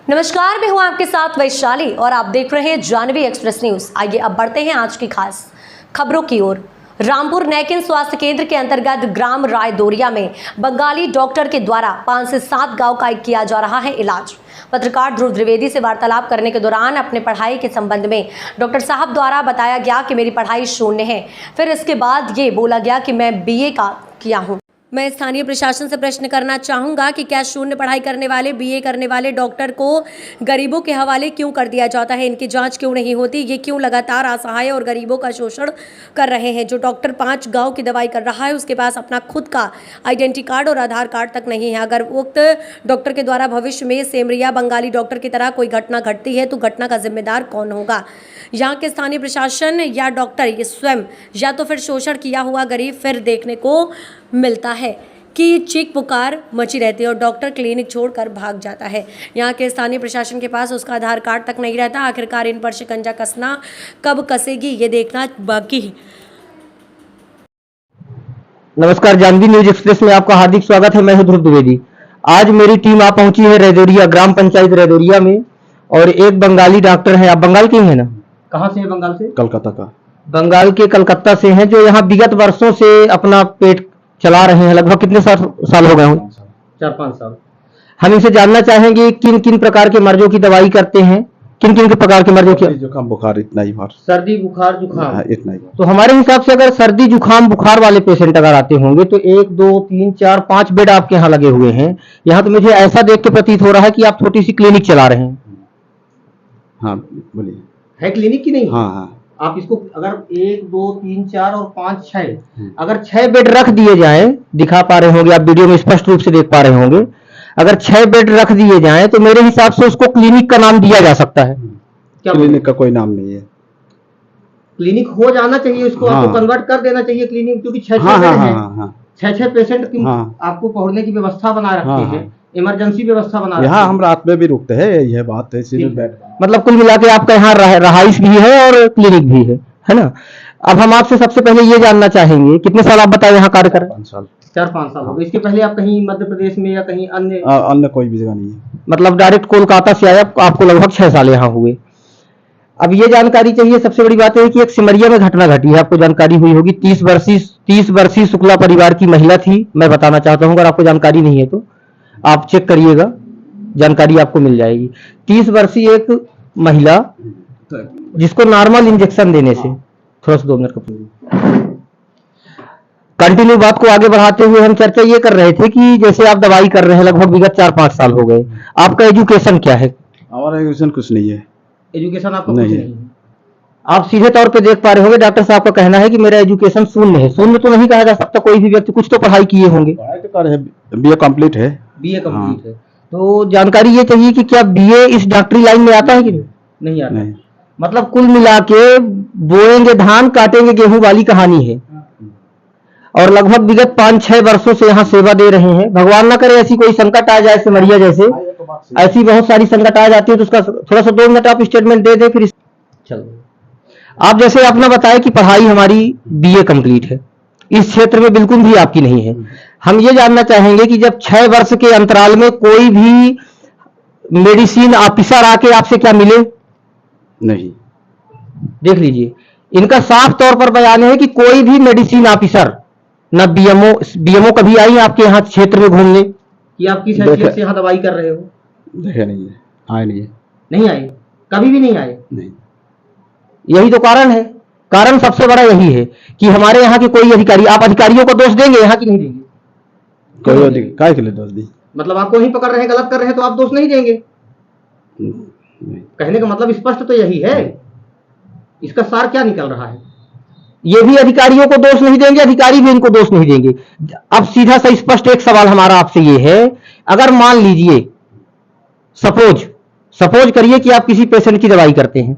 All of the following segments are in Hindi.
नमस्कार, मैं हूं आपके साथ वैशाली और आप देख रहे हैं जानवी एक्सप्रेस न्यूज। आइए अब बढ़ते हैं आज की खास खबरों की ओर। रामपुर नैकिन स्वास्थ्य केंद्र के अंतर्गत ग्राम रायदोरिया में बंगाली डॉक्टर के द्वारा 5 से 7 गांव का किया जा रहा है इलाज। पत्रकार ध्रुव द्विवेदी से वार्तालाप करने के दौरान अपने पढ़ाई के संबंध में डॉक्टर साहब द्वारा बताया गया कि मेरी पढ़ाई शून्य है। फिर इसके बाद ये बोला गया कि मैं BA का किया हूँ। मैं स्थानीय प्रशासन से प्रश्न करना चाहूँगा कि क्या शून्य पढ़ाई करने वाले BA करने वाले डॉक्टर को गरीबों के हवाले क्यों कर दिया जाता है? इनकी जांच क्यों नहीं होती? ये क्यों लगातार असहाय और गरीबों का शोषण कर रहे हैं? जो डॉक्टर 5 गांव की दवाई कर रहा है उसके पास अपना खुद का आइडेंटिटी कार्ड और आधार कार्ड तक नहीं है। अगर उक्त डॉक्टर के द्वारा भविष्य में सेमरिया बंगाली डॉक्टर की तरह कोई घटना घटती है तो घटना का जिम्मेदार कौन होगा? यहाँ के स्थानीय प्रशासन या डॉक्टर ये स्वयं या तो फिर शोषण किया हुआ गरीब फिर देखने को मिलता है कि चीख पुकार मची रहती है और डॉक्टर क्लिनिक छोड़कर भाग जाता है। यहाँ के स्थानीय प्रशासन के पास उसका आधार कार्ड तक नहीं रहता। आखिरकार इन पर शिकंजा कसना कब कसेगी ये देखना बाकी है। नमस्कार, जानवी न्यूज एक्सप्रेस में आपका हार्दिक स्वागत है। मैं हूं ध्रुव द्विवेदी। आज मेरी टीम आ पहुंची है रैदोरिया, ग्राम पंचायत रैदोरिया में, और एक बंगाली डॉक्टर है। आप बंगाल के ही हैं ना? कहाँ से है? बंगाल से? कलकत्ता का। बंगाल के कलकत्ता से हैं, जो यहाँ विगत वर्षों से अपना पेट चला रहे हैं। लगभग कितने साल हो गए हों? 4-5 साल। हम इनसे जानना चाहेंगे किन किन प्रकार के मर्जों की दवाई करते हैं, किन किन के प्रकार के मर्जों की। जुकाम बुखार इतना ही बार। सर्दी बुखार जुकाम इतना ही। तो हमारे हिसाब से अगर सर्दी जुकाम बुखार वाले पेशेंट अगर आते होंगे तो 1 2 3 4 5 बेड आपके यहाँ लगे हुए हैं। यहाँ तो मुझे ऐसा देख के प्रतीत हो रहा है कि आप छोटी सी क्लिनिक चला रहे हैं। हाँ बोलिए। है क्लिनिक की नहीं? हाँ हाँ। आप इसको अगर 1 2 3 4 और 5 6 अगर 6 बेड रख दिए जाएं, दिखा पा रहे होंगे आप, वीडियो में स्पष्ट रूप से देख पा रहे होंगे। अगर 6 बेड रख दिए जाएं तो मेरे हिसाब से उसको क्लिनिक का नाम दिया जा सकता है। क्या क्लिनिक का कोई नाम नहीं है। क्लिनिक हो जाना चाहिए, उसको हाँ। आपको कन्वर्ट कर देना चाहिए क्लिनिक, क्योंकि 6 हाँ, बेड हाँ, हैं। हाँ, हाँ। 6 पेशेंट की हाँ। आपको पहुंचने की व्यवस्था बना रखते हाँ, हैं, हाँ। इमरजेंसी व्यवस्था बना रखते यहाँ हैं। हम रात में भी रुकते हैं, यह बात है। सिर्फ बेड मतलब कुल मिला के आपका यहाँ रहाइश भी है और क्लिनिक भी है ना? अब हम आपसे सबसे पहले ये जानना चाहेंगे, कितने साल आप बताए यहाँ कार्य कर रहे हैं? 5 साल। 4-5 साल हो गए। इसके पहले आप कहीं मध्य प्रदेश में या कहीं अन्य अन्य कोई भी जगह नहीं है। मतलब डायरेक्ट कोलकाता से आया, आपको लगभग 6 साल यहाँ हुए। अब ये जानकारी चाहिए, सबसे बड़ी बात है कि एक सिमरिया में घटना घटी है, आपको जानकारी हुई होगी। 30 वर्षीय शुक्ला परिवार की महिला थी। मैं बताना चाहता हूँ, अगर आपको जानकारी नहीं है तो आप चेक करिएगा, जानकारी आपको मिल जाएगी। 30 वर्षीय एक महिला जिसको नॉर्मल इंजेक्शन देने से, थोड़ा सा 2 मिनट का कंटिन्यू बात को आगे बढ़ाते हुए हम चर्चा ये कर रहे थे कि जैसे आप दवाई कर रहे हैं लगभग विगत 4-5 साल हो गए, आपका एजुकेशन क्या है? हमारा एजुकेशन कुछ नहीं है। एजुकेशन आपका नहीं कुछ नहीं है। आप सीधे तौर पे देख पा रहे होंगे, डॉक्टर साहब का कहना है कि मेरा एजुकेशन शून्य है। शून्य तो नहीं कहा जा सकता, कोई भी व्यक्ति कुछ तो पढ़ाई किए होंगे। पढ़ाई तो कर है, BA कंप्लीट है। BA कंप्लीट है। तो जानकारी ये चाहिए कि क्या BA इस डॉक्टरी लाइन में आता है कि नहीं आता? नहीं। मतलब कुल मिला के बोएंगे धान काटेंगे गेहूं वाली कहानी है, और लगभग विगत 5-6 वर्षों से यहाँ सेवा दे रहे हैं। भगवान ना करे ऐसी कोई संकट आ जाए सिमरिया जैसे, ऐसी बहुत सारी संकट आ जाती है, तो उसका थोड़ा सा 2 मिनट आप स्टेटमेंट दे दें फिर चलो। आप जैसे अपना बताएं कि पढ़ाई हमारी BA कंप्लीट है, इस क्षेत्र में बिल्कुल भी आपकी नहीं है। हम ये जानना चाहेंगे कि जब 6 वर्ष के अंतराल में कोई भी मेडिसिन ऑफिसर आके आपसे क्या मिले? नहीं। देख लीजिए, इनका साफ तौर पर बयान है कि कोई भी मेडिसिन ऑफिसर न BMO कभी आई आपके यहाँ क्षेत्र में घूमने कि आप किस हैसियत से यहाँ दवाई कर रहे हो? देखे नहीं है, आए नहीं है। नहीं आए, कभी भी नहीं आए। नहीं। यही तो कारण है। कारण सबसे बड़ा यही है कि हमारे यहाँ के कोई अधिकारी, आप अधिकारियों को दोष देंगे यहाँ की नहीं देंगे? कोई अधिकारी के लिए दोष दी? मतलब आपको ही पकड़ रहे हैं, गलत कर रहे हैं तो आप दोष नहीं देंगे? नहीं। कहने का मतलब स्पष्ट तो यही है। इसका सार क्या निकल रहा है? ये भी अधिकारियों को दोष नहीं देंगे, अधिकारी भी इनको दोष नहीं देंगे। अब सीधा सा स्पष्ट एक सवाल हमारा आपसे ये है, अगर मान लीजिए सपोज करिए कि आप किसी पेशेंट की दवाई करते हैं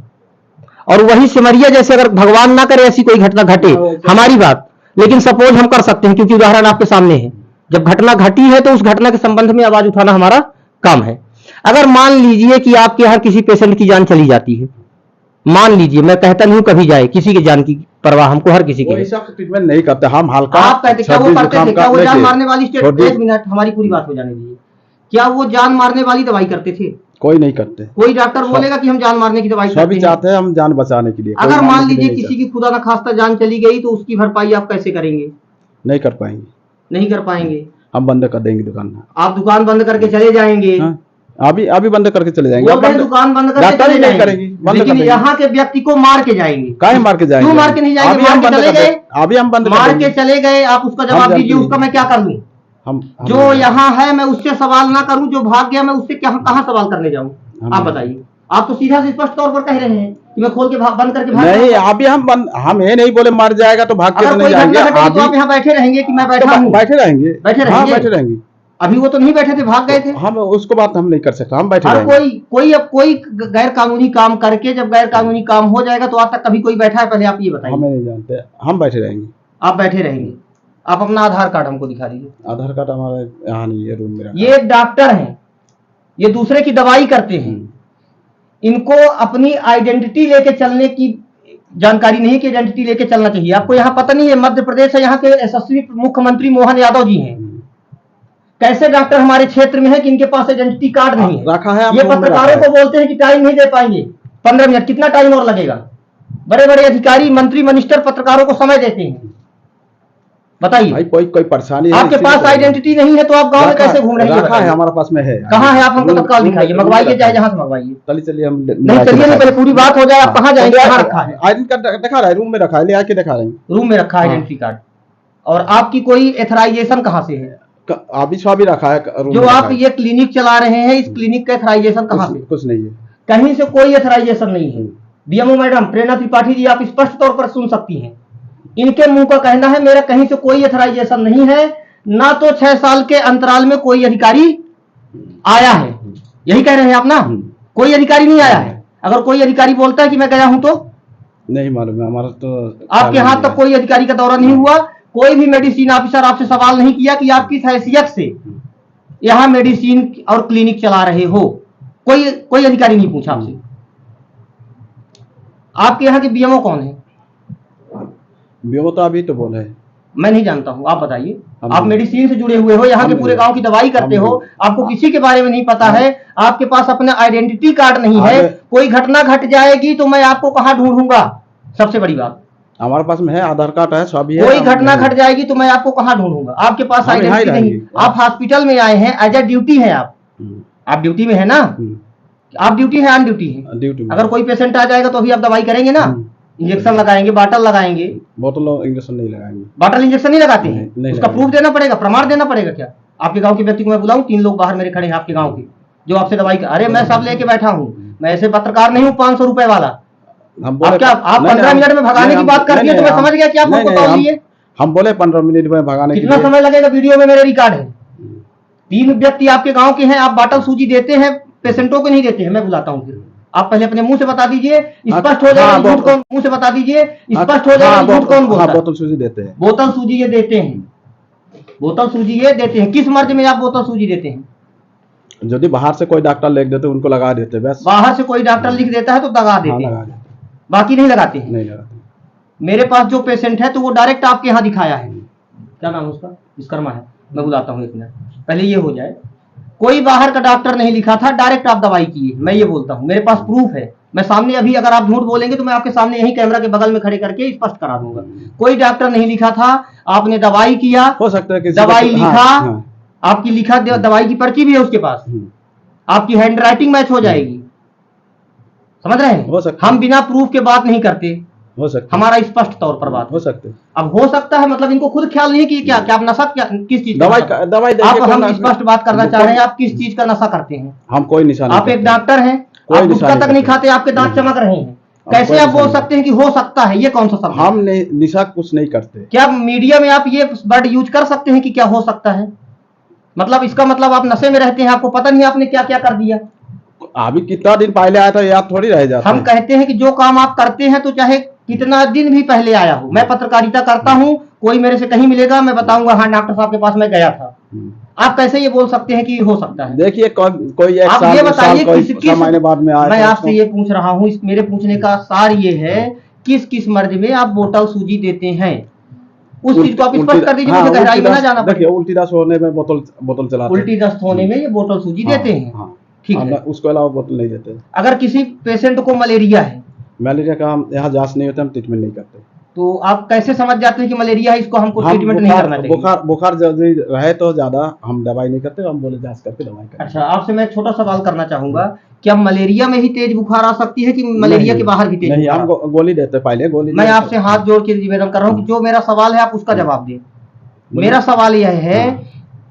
और वही सिमरिया जैसे, अगर भगवान ना करे ऐसी कोई घटना घटे, हमारी बात, लेकिन सपोज हम कर सकते हैं क्योंकि उदाहरण आपके सामने है। जब घटना घटी है तो उस घटना के संबंध में आवाज उठाना हमारा काम है। अगर मान लीजिए कि आपके यहाँ किसी पेशेंट की जान चली जाती है, मान लीजिए, मैं कहता नहीं हूं कभी जाए, किसी की जान की परवाह हमको हर किसी की है। ट्रीटमेंट नहीं करते हम, हल्का। आप कहते क्या वो करते थे? क्या वो जान मारने वाली स्टेट? 1 मिनट हमारी पूरी बात हो जाने दीजिए। क्या वो जान मारने वाली दवाई करते थे? कोई नहीं करते। कोई डॉक्टर बोलेगा कि हम जान मारने की दवाई सभी करते हैं। चाहते हैं हम जान बचाने के लिए। कोई अगर मान मारने के लिए लीजिए नहीं किसी की खुदा न खास्ता जान चली गई तो उसकी भरपाई आप कैसे करेंगे? नहीं कर पाएंगे। नहीं कर पाएंगे। हम बंद कर देंगे दुकान। आप दुकान बंद करके चले जाएंगे। हाँ, अभी बंद करके चले जाएंगे। बोल रहे हैं दुकान बंद करके डॉक्टर चले ही नहीं जाएंगे। करेंगे, बंद कर लेकिन देंगे। यहाँ के व्यक्ति को मार के जाएंगे। काहे मार के जाएंगे? क्यों मार के नहीं जाएंगे? अभी मार हम के बंद चले कर गए, देंगे। अभी हम बंद कर मार देंगे। के चले गए, आप उसका जवाब जानते दीजिए, हैं। उसका मैं क्या कर लूं? हम जो यहाँ है मैं उससे सवाल ना करूं, जो भाग गया मैं उससे कहाँ सवाल करने जाऊं? आप बताइए। आप तो सीधा से स्पष्ट तौर पर कह रहे हैं कि मैं खोल के बंद करके भाग नहीं, जाऊंगा। अभी हम ये नहीं बोले मर जाएगा तो भाग के अगर तो कोई नहीं घटना जाएंगे। घटेगी तो आप यहाँ बैठे रहेंगे कि मैं बैठा हूँ? बैठे रहेंगे। बैठे हाँ, रहेंगे। बैठे रहेंगे। अभी वो तो नहीं बैठे थे, भाग गए थे। हम उसको बात हम नहीं कर सकते, हम बैठे हर रहेंगे। कोई गैर कानूनी काम करके जब गैर कानूनी काम हो जाएगा तो आज तक कभी कोई बैठा है? पहले आप ये बताइए। हमें नहीं जानते, हम बैठे रहेंगे। आप बैठे रहेंगे। आप अपना आधार कार्ड हमको दिखा दीजिए। आधार कार्ड हमारा यहाँ नहीं है, रूम में रखा है। ये एक डॉक्टर हैं, ये दूसरे की दवाई करते हैं। इनको अपनी आइडेंटिटी लेके चलने की जानकारी नहीं है कि आइडेंटिटी लेके चलना चाहिए। आपको यहाँ पता नहीं है, मध्य प्रदेश है, यहाँ के यशस्वी मुख्यमंत्री मोहन यादव जी हैं। कैसे डॉक्टर हमारे क्षेत्र में है कि इनके पास आइडेंटिटी कार्ड नहीं है? रखा है, ये पत्रकारों को बोलते हैं कि टाइम नहीं दे पाएंगे 15 मिनट। कितना टाइम और लगेगा? बड़े बड़े अधिकारी, मंत्री, मिनिस्टर पत्रकारों को समय देते हैं। बताइए भाई, कोई परेशानी है? आपके पास आइडेंटिटी नहीं है तो आप गांव में कैसे घूम रहे हैं? रखा है, हमारे पास में है। कहाँ है? आप हमको तत्काल दिखाइए, मंगवाइए, चाहे जहाँ से मंगवाइए। चलिए हम नहीं चलिए, नहीं पहले पूरी बात हो जाए। आप कहाँ जाएंगे? कहाँ रखा है? आइडेंटी कार्ड दिखा रहा है, रूम में रखा है, ले आके दिखा रहे हैं। रूम में रखा है आइडेंटिटी कार्ड। और आपकी कोई एथराइजेशन कहाँ से है? अभी भी रखा है रूम जो में आप रखा है। ये क्लिनिक चला रहे हैं, इस क्लिनिक का एथराइजेशन कहाँ से? कुछ नहीं है, कहीं से कोई एथराइजेशन नहीं है। डीएमओ मैडम प्रेरणा त्रिपाठी जी, आप स्पष्ट तौर पर सुन सकती हैं। इनके मुंह का कहना है मेरा कहीं से कोई एथराइजेशन नहीं है, ना तो 6 साल के अंतराल में कोई अधिकारी आया है। यही कह रहे हैं आप ना? कोई अधिकारी नहीं आया है। अगर कोई अधिकारी बोलता है कि मैं गया हूं तो नहीं मालूम है हमारा। तो आपके हाथ तक कोई अधिकारी का दौरा नहीं हुआ? कोई भी मेडिसिन ऑफिसर आपसे सवाल नहीं किया कि आप किस हैसियत से यहाँ मेडिसिन और क्लिनिक चला रहे हो? कोई अधिकारी नहीं पूछा आपसे। आपके यहाँ के बीएमओ कौन है? बीएमओ तो अभी तो बोले है। मैं नहीं जानता हूँ, आप बताइए। हम आप नहीं। मेडिसिन से जुड़े हुए हो, यहाँ के पूरे गांव की दवाई करते हम हो, नहीं। आपको किसी के बारे में नहीं पता है। आपके पास अपना आइडेंटिटी कार्ड नहीं है। कोई घटना घट जाएगी तो मैं आपको कहाँ ढूंढूंगा? सबसे बड़ी बात, हमारे पास में है, आधार कार्ड है, सभी है। कोई घटना घट जाएगी तो मैं आपको कहाँ ढूंढूंगा? आपके पास हम यहाँ ही आइडेंटिटी नहीं। रहेंगे। आप हॉस्पिटल में आए हैं, एज ए ड्यूटी है आप ड्यूटी में है ना? आप ड्यूटी है, ऑन ड्यूटी है। ड्यूटी में। अगर कोई पेशेंट आ जाएगा तो अभी आप दवाई करेंगे ना? इंजेक्शन लगाएंगे, बॉटल लगाएंगे। बोतल इंजेक्शन नहीं लगाएंगे। बॉटल इंजेक्शन नहीं लगाते हैं? नहीं उसका प्रूफ देना पड़ेगा, प्रमाण देना पड़ेगा क्या? आपके गांव के व्यक्ति को मैं बुलाऊं? 3 लोग बाहर मेरे खड़े हैं आपके गांव के, जो आपसे दवाई अरे मैं सब लेके बैठा हूं, मैं ऐसे पत्रकार नहीं हूं 500 रुपए वाला। हम आप क्या आप 15 मिनट में भगाने की बात कर दिए तो मैं समझ गया कि आप हमको कॉल लिए। हम बोले 15 मिनट में भगाने के कितना लिए। समय लगेगा? वीडियो में मेरे रिकॉर्ड है। 3 व्यक्ति आपके गांव के हैं, आप बॉटल सूजी देते हैं, पेशेंटों को नहीं देते हैं। मैं बुलाता हूँ, फिर आप पहले अपने मुंह से बता दीजिए, स्पष्ट हो जाएगा झूठ कौन। मुंह से बता दीजिए, स्पष्ट हो जाएगा झूठ कौन बोलता है। बोतल सूजी देते हैं। बोतल सूजी ये देते हैं, बोतल सूजी ये देते हैं। किस मर्ज में आप बोतल सूजी देते हैं? यदि बाहर से कोई डॉक्टर लिख देते उनको लगा देते, बस। बाहर से कोई डॉक्टर लिख देता है तो दगा हाँ, देते लगा हैं, देते। बाकी नहीं लगाते हैं। नहीं लगाते। मेरे पास जो पेशेंट है तो वो डायरेक्ट आपके यहाँ दिखाया है। क्या नाम है उसका? विश्वकर्मा है। मैं बुलाता हूँ, 1 मिनट पहले ये हो जाए। कोई बाहर का डॉक्टर नहीं लिखा था, डायरेक्ट आप दवाई किए। मैं ये बोलता हूँ, मेरे पास प्रूफ है। मैं सामने अभी अगर आप झूठ बोलेंगे तो मैं आपके सामने यही कैमरा के बगल में खड़े करके स्पष्ट करा दूंगा। कोई डॉक्टर नहीं लिखा था, आपने दवाई किया, हो सकता है दवाई लिखा, आपकी लिखा दवाई की पर्ची भी है उसके पास, आपकी हैंड राइटिंग मैच हो जाएगी। समझ रहे हो हैं? सकता है। हम बिना प्रूफ के बात नहीं करते, हो सकता है। हमारा स्पष्ट तौर पर बात। हो सकते। अब हो सकता है मतलब इनको खुद ख्याल नहीं कि क्या आप नशा किस चीज दवाई का? दवाई आप हम स्पष्ट बात करना चाह रहे हैं, आप किस चीज का नशा करते हैं? हम कोई निशान नहीं आप एक करते। डॉक्टर हैं, कोई आप निशान गुटखा नहीं तक नहीं करते। खाते, आपके दांत चमक रहे हैं। कैसे कोई आप निशान बोल नहीं सकते हैं कि हो सकता है? ये कौन सा शब्द है? हम नहीं, निशा कुछ नहीं करते। क्या मीडिया में आप ये वर्ड यूज कर सकते हैं कि क्या हो सकता है? मतलब इसका मतलब आप नशे में रहते हैं, आपको पता नहीं आपने क्या क्या कर दिया। अभी कितना दिन पहले आया था याद थोड़ी रह जाता हम है। कहते हैं कि जो काम आप करते हैं तो चाहे कितना दिन भी पहले आया हो। मैं पत्रकारिता करता हूं, कोई मेरे से कहीं मिलेगा, मैं बताऊंगा हाँ डॉक्टर साहब के पास मैं गया था। आप कैसे ये बोल सकते हैं कि हो सकता है? देखिए कोई एक आप साल, ये 2 साल, बताइए कोई किस 6 महीने बाद में आया मैं था, आपसे ये पूछ रहा हूँ, इस मेरे पूछने का सार ये है, किस किस मर्ज में आप बोतल सूजी देते हैं? उस चीज को आप स्पष्ट कर दीजिए, मुझे गहराई में ना जाना देखिए पड़े। उल्टी दस्त होने में बोतल चलाते हैं। उल्टी दस्त होने में ये बोतल सूजी देते हैं, हाँ। ठीक है। उसको अलावा बोतल नहीं देते। अगर किसी पेशेंट को मलेरिया है मलेरिया का हम यहाँ जांच नहीं होता, हम ट्रीटमेंट नहीं करते। तो आप कैसे समझ जाते हैं कि मलेरिया है, इसको हमको हम ट्रीटमेंट नहीं करना चाहिए? बुखार यदि रहे तो ज्यादा हम दवाई नहीं करते, हम बोले जांच करके दवाई करते। अच्छा, आपसे मैं एक छोटा सवाल करना चाहूंगा, क्या मलेरिया में ही तेज बुखार आ सकती है कि मलेरिया के बाहर भी तेज नहीं, बुखार? हम गोली देते, पहले गोली। मैं आपसे हाथ जोड़ के निवेदन कर रहा हूँ कि जो मेरा सवाल है आप उसका जवाब दें। मेरा सवाल यह है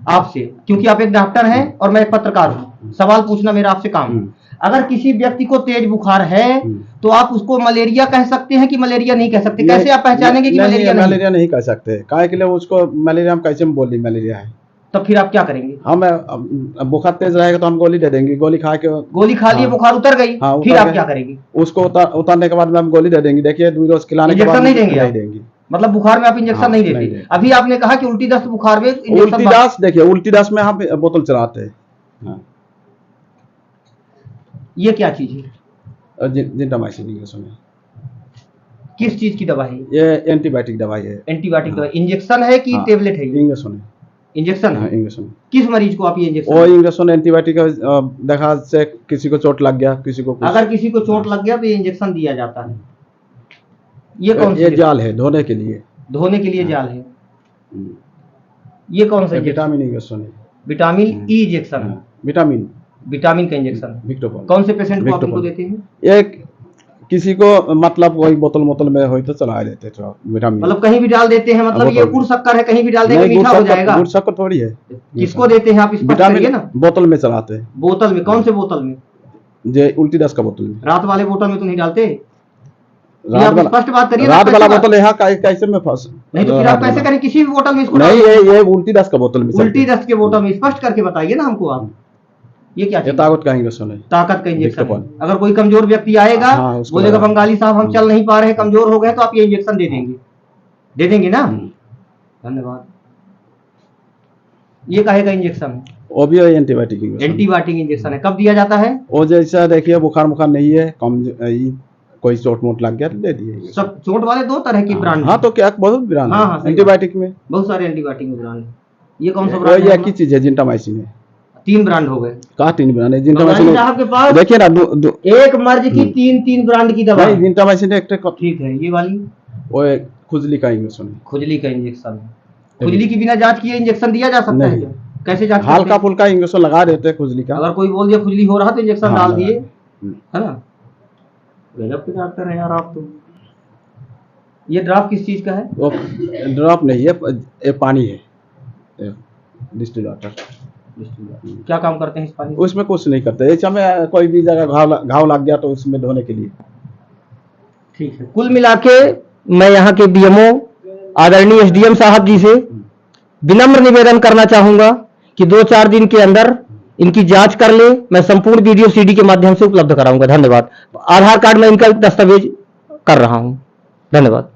आपसे, क्योंकि आप एक डॉक्टर हैं और मैं एक पत्रकार हूँ, सवाल पूछना मेरा आपसे काम है। अगर किसी व्यक्ति को तेज बुखार है तो आप उसको मलेरिया कह सकते हैं कि मलेरिया नहीं कह सकते? कैसे आप पहचानेंगे कि मलेरिया नहीं? मलेरिया नहीं कह सकते, काहे के लिए उसको मलेरिया हम कैसे बोल दी मलेरिया है? तब फिर आप क्या करेंगे? हम बुखार तेज रहेगा तो हम गोली दे देंगे, गोली खा के। गोली खा लिए, बुखार उतर गई, हाँ, फिर उतर आप गई। क्या करेंगे? उसको उतारने के बाद में हम गोली दे देंगे। देखिए 2 रोज खिलाने के बाद इंजेक्शन नहीं देंगे आप? नहीं देंगे। मतलब बुखार में आप इंजेक्शन हाँ, नहीं नहीं देते? देते। अभी आपने कहा कि उल्टी दस्त बुखार में उल्टी इंजेक्शन दस्त, देखिए उल्टी दस्त में हम बोतल चलाते हैं। हाँ। ये क्या चीज है? जिंटामाइसिन इंजेक्शन है। किस चीज की दवाई है? ये एंटीबायोटिक दवाई है। एंटीबायोटिक दवाई इंजेक्शन है कि हाँ, टेबलेट है? ये इंजेक्शन है। इंजेक्शन हाँ, है। इंजेक्शन। किस मरीज को आप ये इंजेक्शन? वो इंजेक्शन एंटीबायोटिक देखा से किसी को चोट लग गया, किसी को कुछ। अगर किसी को चोट लग गया तो ये इंजेक्शन दिया जाता है। ये कौन सी ये जाल है धोने के लिए। धोने के लिए जाल है। ये कौन सा इंजेक्शन? विटामिन इंजेक्शन है। विटामिन ई इंजेक्शन है। विटामिन विटामिन का इंजेक्शन है। विक्टोपॉल। कौन से पेशेंट को आप विक्टोपॉल। इनको देते हैं? ये किसी को मतलब वही बोतल में हो तो चला लेते तो विटामिन। मतलब कहीं भी डाल देते हैं? मतलब ये गुड़ शक्कर है, कहीं भी डाल देंगे मीठा हो जाएगा? गुड़ शक्कर थोड़ी है। किसको देते हैं आप स्पष्ट करिए ना। बोतल में चलाते हैं। बोतल में? कौन से बोतल में? जे उल्टी दस्त का बोतल में। रात वाले बोतल में तो नहीं डालते? रात आप वाला स्पष्ट बात करिए ना, रात कैसे वाला बात? बोतल यहाँ कैसे में फंस। नहीं तो फिर आप कैसे करें? किसी भी बोतल में इसको नहीं, डाल- ये उल्टी दस्त का बोतल में उल्टी दस्त के बोतल में स्पष्ट करके बताइए ना हमको आप। ये क्या ये चीज़? ताकत का इंजेक्शन है। ताकत का इंजेक्शन है। विक्टोपॉल। अगर कोई कमजोर व्यक्ति आएगा, हाँ, उसको बोलेगा लगा। बंगाली साहब हम चल नहीं पा रहे, कमजोर हो गए, तो आप ये इंजेक्शन दे देंगे? दे देंगे ना? धन्यवाद। ये काहे का इंजेक्शन है? वो भी है एंटीबायोटिक इंजेक्शन। एंटीबायोटिक इंजेक्शन है। कब दिया जाता है? वो जैसा देखिए बुखार नहीं है, कम कोई चोट मोट लग गया तो दे दिए। सब चोट वाले दो तरह की ब्रांड हाँ, तो क्या बहुत ब्रांड हाँ, हाँ, है सही एंटीबायोटिक में। बहुत सारे एंटीबायोटिक में ब्रांड है। ये कौन सा वो ब्रांड ये है? एक ही चीज है, जिंटामाइसिन है। 3 ब्रांड हो गए। कहा 3 ब्रांड है बंगाली जिंटामाइसिन। साहब के पास देखिए ना एक मर्ज की 3 ब्रांड की दवा नहीं, है। जिंटामाइसिन एक ठीक है, ये वाली वो एक खुजली का इंजेक्शन है। खुजली का इंजेक्शन है। खुजली की बिना जांच किए इंजेक्शन दिया जा सकता है नहीं। क्या? कैसे जांच करते हल्का हैं? फुल्का इंजेक्शन लगा देते हैं खुजली का। अगर कोई बोल दिया खुजली हो रहा तो इंजेक्शन हाँ, डाल लगा दिए, दिए। है ना? गजब के डॉक्टर हैं यार आप तो। ये ड्राफ किस चीज का है? वो ड्रॉप नहीं है, ये पानी है, डिस्टिल वाटर। क्या काम करते हैं इस पानी से? उसमें कुछ नहीं करते। इस समय कोई भी जगह घाव लग गया तो उसमें धोने के लिए। ठीक है। कुल मिला के मैं यहाँ के बीएमओ आदरणीय एसडीएम साहब जी से विनम्र निवेदन करना चाहूंगा कि 2-4 दिन के अंदर इनकी जांच कर ले। मैं संपूर्ण वीडियो सीडी के माध्यम से उपलब्ध कराऊंगा। धन्यवाद। आधार कार्ड में इनका दस्तावेज कर रहा हूं। धन्यवाद।